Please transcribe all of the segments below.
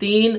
3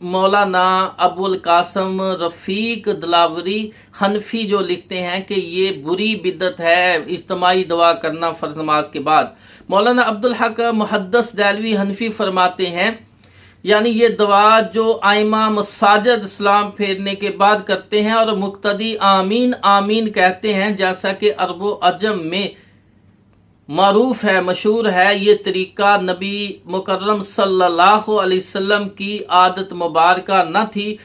مولانا ابو القاسم رفیق دلاوری حنفی جو لکھتے ہیں کہ یہ بری بدعت ہے اجتماعی دعا کرنا فرض نماز کے بعد۔ مولانا عبدالحق محدث دہلوی حنفی فرماتے ہیں یعنی یہ دعا جو ائمہ مساجد اسلام پھیرنے کے بعد کرتے ہیں اور مقتدی آمین آمین کہتے ہیں، جیسا کہ عرب و عجم میں معروف ہے، مشہور ہے، یہ طریقہ نبی مکرم صلی اللہ علیہ وسلم کی عادت مبارکہ نہ تھی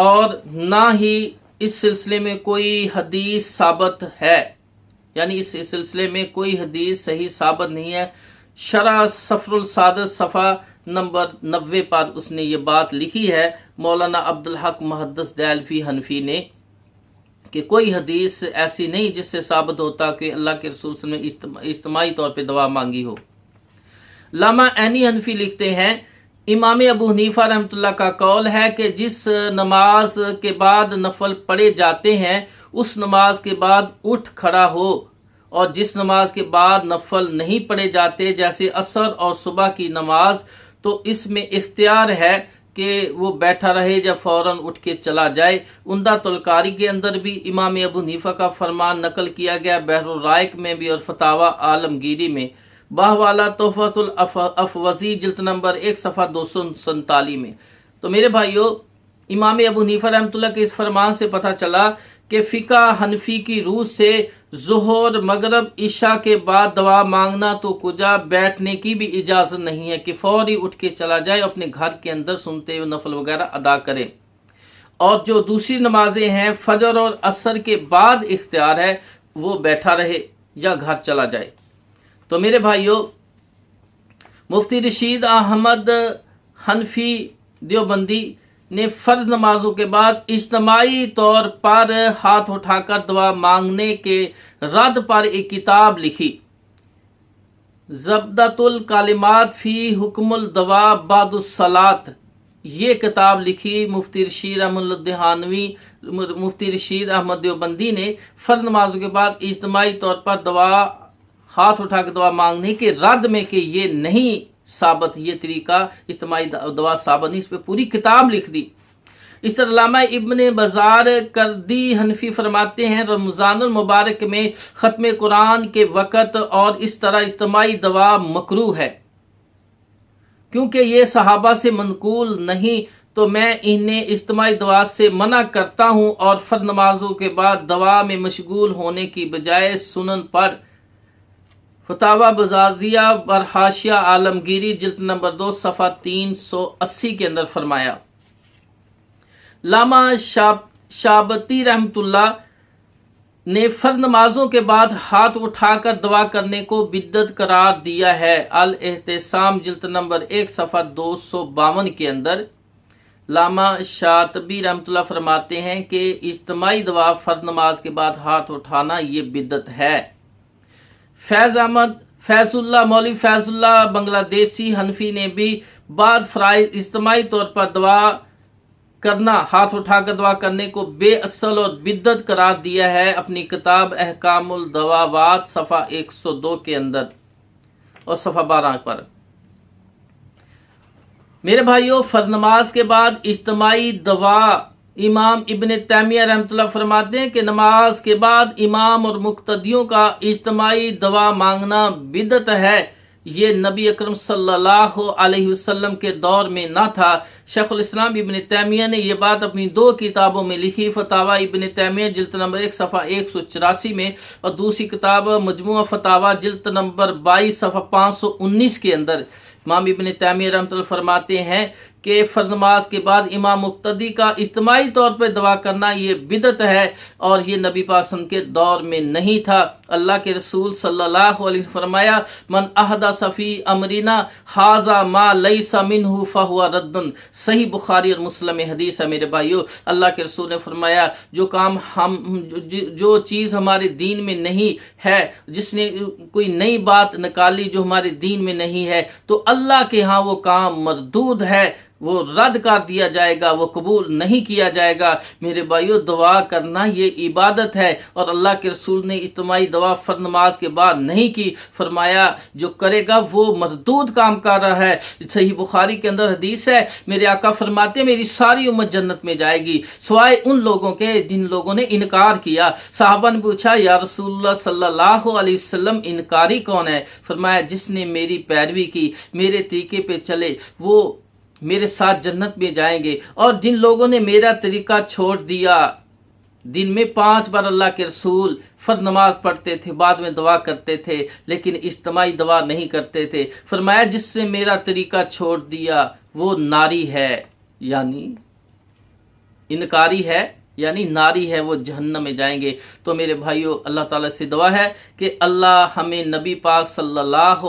اور نہ ہی اس سلسلے میں کوئی حدیث ثابت ہے، یعنی اس سلسلے میں کوئی حدیث صحیح ثابت نہیں ہے۔ شرح سفر السعادت صفحہ نمبر 90 پر اس نے یہ بات لکھی ہے مولانا عبدالحق محدث دہلوی حنفی نے کہ کوئی حدیث ایسی نہیں جس سے ثابت ہوتا کہ اللہ کے رسول صلی اللہ علیہ وسلم نے اجتماعی طور پہ دعا مانگی ہو۔ علامہ عینی حنفی لکھتے ہیں امام ابو حنیفہ رحمۃ اللہ کا قول ہے کہ جس نماز کے بعد نفل پڑھے جاتے ہیں اس نماز کے بعد اٹھ کھڑا ہو، اور جس نماز کے بعد نفل نہیں پڑھے جاتے جیسے عصر اور صبح کی نماز تو اس میں اختیار ہے کہ وہ بیٹھا رہے یا فوراً اٹھ کے چلا جائے۔ عمدہ القاری کے اندر بھی امام ابو حنیفہ کا فرمان نقل کیا گیا، بحر الرائق میں بھی اور فتاوی عالمگیری میں، باہوالا تحفۃ الافوزی جلد نمبر 1 صفحہ 247 میں۔ تو میرے بھائیو، امام ابو حنیفہ رحمۃ اللہ کے اس فرمان سے پتہ چلا کہ فقہ حنفی کی روح سے ظہر مغرب عشاء کے بعد دعا مانگنا تو کجا بیٹھنے کی بھی اجازت نہیں ہے کہ فوری اٹھ کے چلا جائے، اپنے گھر کے اندر سنتے ہوئے نفل وغیرہ ادا کرے، اور جو دوسری نمازیں ہیں فجر اور عصر کے بعد اختیار ہے وہ بیٹھا رہے یا گھر چلا جائے۔ تو میرے بھائیو، مفتی رشید احمد حنفی دیوبندی نے فرض نمازوں کے بعد اجتماعی طور پر ہاتھ اٹھا کر دعا مانگنے کے رد پر ایک کتاب لکھی، زبدۃ الکلمات فی حکم الدعاء بعد الصلاۃ۔ یہ کتاب لکھی مفتی رشید احمد دیوبندی نے فرض نمازوں کے بعد اجتماعی طور پر دعا ہاتھ اٹھا کے دعا مانگنے کے رد میں کہ یہ نہیں ثابت، یہ طریقہ اجتماعی دعا ثابت نہیں، اس پہ پوری کتاب لکھ دی۔ اس طرح علامہ ابن بزار کردی حنفی فرماتے ہیں رمضان المبارک میں ختم قرآن کے وقت اور اس طرح اجتماعی دعا مکروہ ہے، کیونکہ یہ صحابہ سے منقول نہیں، تو میں انہیں اجتماعی دعا سے منع کرتا ہوں اور فرض نمازوں کے بعد دعا میں مشغول ہونے کی بجائے سنن پر فتاوی بزازیہ برحاشیہ عالمگیری جلد نمبر 2 صفحہ 380 کے اندر فرمایا۔ علامہ شابتی رحمۃ اللہ نے فرض نمازوں کے بعد ہاتھ اٹھا کر دعا کرنے کو بدعت قرار دیا ہے، الاحتسام جلد نمبر 1 صفحہ 252 کے اندر۔ علامہ شاطبی رحمۃ اللہ فرماتے ہیں کہ اجتماعی دعا فرض نماز کے بعد ہاتھ اٹھانا یہ بدعت ہے۔ مولوی فیض اللہ بنگلہ دیشی حنفی نے بھی بعد فرائض اجتماعی طور پر دعا کرنا، ہاتھ اٹھا کر دعا کرنے کو بے اصل اور بدعت قرار دیا ہے اپنی کتاب احکام الدعوات صفحہ 102 کے اندر اور صفحہ 12 پر۔ میرے بھائیو، فرض نماز کے بعد اجتماعی دعا، امام ابن تیمیہ رحمۃ اللہ فرماتے ہیں کہ نماز کے بعد امام اور مقتدیوں کا اجتماعی دعا مانگنا بدعت ہے، یہ نبی اکرم صلی اللہ علیہ وسلم کے دور میں نہ تھا۔ شیخ الاسلام ابن تیمیہ نے یہ بات اپنی 2 کتابوں میں لکھی، فتاوی ابن تیمیہ جلد نمبر 1 صفحہ 184 میں، اور دوسری کتاب مجموعہ فتاوی جلد نمبر 22 صفحہ 519 کے اندر۔ امام ابن تیمیہ رحمۃ اللہ فرماتے ہیں کہ فرض نماز کے بعد امام مقتدی کا اجتماعی طور پر دعا کرنا یہ بدعت ہے، اور یہ نبی پاک صلی اللہ علیہ وسلم کے دور میں نہیں تھا۔ اللہ کے رسول صلی اللہ علیہ وسلم فرمایا، من احدث فی امرنا ھذا ما لیس منہ فہو رد۔ صحیح بخاری اور مسلم حدیث ہے میرے بھائیو۔ اللہ کے رسول نے فرمایا جو چیز ہمارے دین میں نہیں ہے، جس نے کوئی نئی بات نکالی جو ہمارے دین میں نہیں ہے، تو اللہ کے ہاں وہ کام مردود ہے۔ وہ رد کر دیا جائے گا، وہ قبول نہیں کیا جائے گا۔ میرے بھائیو، دعا کرنا یہ عبادت ہے، اور اللہ کے رسول نے اجتماعی دعا فرض نماز کے بعد نہیں کی، فرمایا جو کرے گا وہ مردود کام کر رہا ہے۔ صحیح بخاری کے اندر حدیث ہے، میرے آقا فرماتے ہیں میری ساری امت جنت میں جائے گی سوائے ان لوگوں کے جن لوگوں نے انکار کیا۔ صحابہ نے پوچھا یا رسول اللہ صلی اللہ علیہ وسلم انکاری کون ہے؟ فرمایا جس نے میری پیروی کی، میرے طریقے پہ چلے، وہ میرے ساتھ جنت میں جائیں گے۔ اور جن لوگوں نے میرا طریقہ چھوڑ دیا، دن میں 5 بار اللہ کے رسول فرض نماز پڑھتے تھے، بعد میں دعا کرتے تھے، لیکن اجتماعی دعا نہیں کرتے تھے، فرمایا جس نے میرا طریقہ چھوڑ دیا وہ ناری ہے، یعنی انکاری ہے، یعنی ناری ہے، وہ جہنم میں جائیں گے۔ تو میرے بھائیو، اللہ تعالیٰ سے دعا ہے کہ اللہ ہمیں نبی پاک صلی اللہ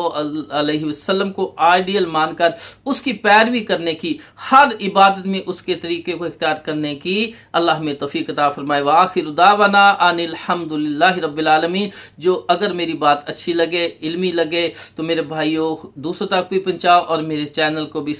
علیہ وسلم کو آئیڈیل مان کر اس کی پیروی کرنے کی، ہر عبادت میں اس کے طریقے کو اختیار کرنے کی اللہ ہمیں توفیق عطا فرمائے۔ وآخر دعوانا ان الحمد للہ رب العالمین۔ جو اگر میری بات اچھی لگے، علمی لگے، تو میرے بھائیو دوسروں تک بھی پہنچاؤ، اور میرے چینل کو بھی